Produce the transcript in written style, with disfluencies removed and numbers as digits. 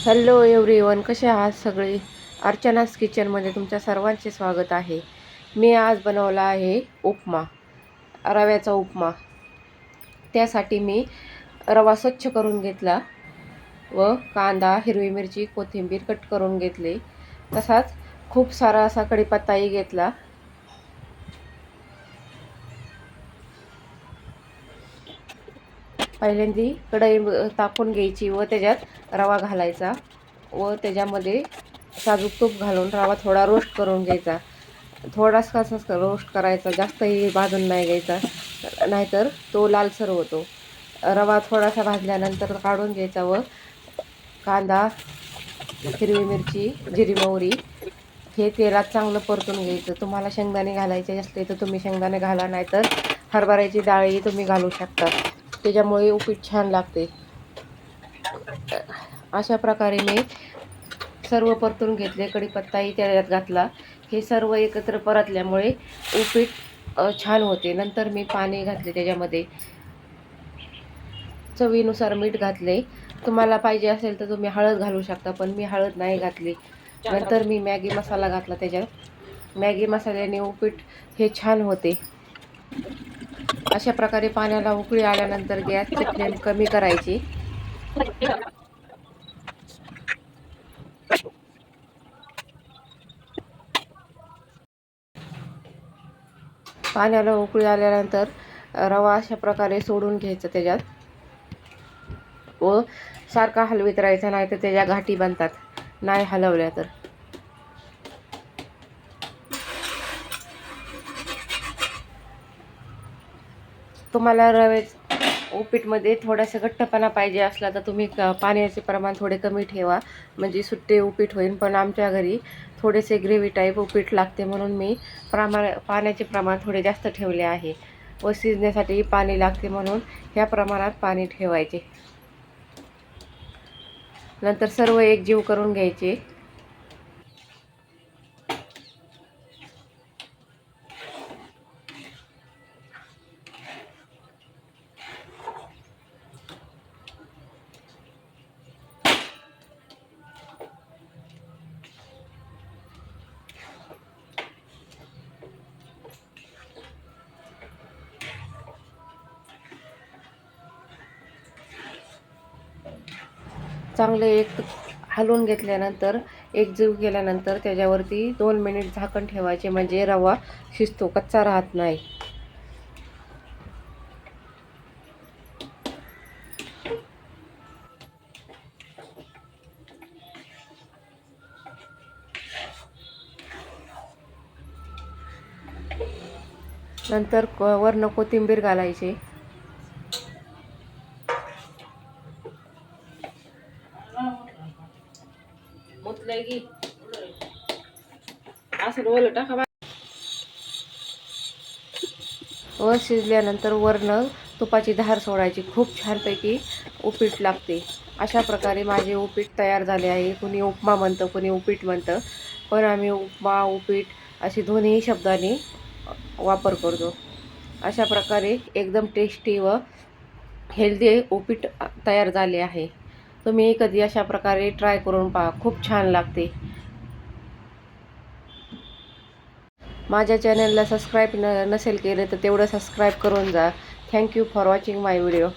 Hello everyone, कसे आहात सगळे. अर्चनास किचनमध्ये तुमच्या सर्वांचे स्वागत आहे. मी आज बनवला आहे उपमा, रव्याचा उपमा. त्यासाठी मी रवा स्वच्छ करून घेतला व कांदा, हिरवी मिरची, कोथिंबीर कट करून घेतले. तसाच खूप सारा असा कढीपत्ताही घेतला. पहिल्यांदा कढई तापून घ्यायची व त्याच्यात रवा घालायचा व त्याच्यामध्ये साजूक तूप घालून रवा थोडा रोस्ट करून घ्यायचा. थोडासा रोस्ट करायचा, जास्तही भाजून नाही घ्यायचा, नाहीतर तो लालसर होतो. रवा थोडासा भाजल्यानंतर काढून घ्यायचा व कांदा, हिरवी मिरची, जिरी मोहरी हे तेलात चांगलं परतून घ्यायचं. तुम्हाला शेंगदाणे घालायचे असले तर तुम्ही शेंगदाणे घाला, नाहीतर हरभऱ्याची डाळही तुम्ही घालू शकता. त्याच्यामुळे उपीट छान लागते. अशा प्रकारे मी सर्व परतून घेतले. कढीपत्ताही त्याच्यात घातला. हे सर्व एकत्र परतल्यामुळे उपीट छान होते. नंतर मी पाणी घातले त्याच्यामध्ये. चवीनुसार मीठ घातले. तुम्हाला पाहिजे असेल तर तुम्ही हळद घालू शकता, पण मी हळद नाही घातली. नंतर मी मॅगी मसाला घातला त्याच्यात. मॅगी मसाल्याने उपीट हे छान होते. अशा प्रकारे पाण्याला उकळी आल्यानंतर गॅसची फ्लेम कमी करायची. पाण्याला उकळी आल्यानंतर रवा अशा प्रकारे सोडून घ्यायचा त्याच्यात व सारखा हलवीत राहायचा, नाही तर त्याच्या गाठी बनतात नाही हलवल्या तर. तुम्हाला उपीटमध्ये थोडासा घट्टपणा पाहिजे असला तर तुम्ही पाण्याचे प्रमाण थोडे कमी ठेवा, म्हणजे सुट्टे उपीट होईल. पण आमच्या घरी थोडेसे ग्रेव्ही टाईप उपीट लागते, म्हणून मी पाण्याचे प्रमाण थोडे जास्त ठेवले आहे. व शिजण्यासाठी पाणी लागते, म्हणून ह्या प्रमाणात पाणी ठेवायचे. नंतर सर्व एकजीव करून घ्यायचे. चांगले हलवून घेतल्यानंतर, एकजीव केल्यानंतर त्याच्यावरती 2 मिनिट झाकण ठेवायचे, म्हणजे रवा शिजतो, कच्चा राहत नाही. नंतर वरनं कोथिंबीर घालायची. व शिजल्यानंतर वरनं तुपाची धार सोडायची. खूप छानपैकी उपीट लागते. अशा प्रकारे माझे उपीट तयार झाले आहे. कुणी उपमा म्हणतं, कुणी उपीट म्हणतं, पण आम्ही उपमा, उपीट अशी दोन्ही शब्दांनी वापर करतो. अशा प्रकारे एकदम टेस्टी व हेल्दी उपीट तयार झाले आहे. तुम्ही कधी अशा प्रकारे ट्राय करून पहा, खूप छान लागते. माझ्या चॅनलला सबस्क्राईब नसेल केलं तर तेवढं सबस्क्राईब करून जा. Thank you for watching my video.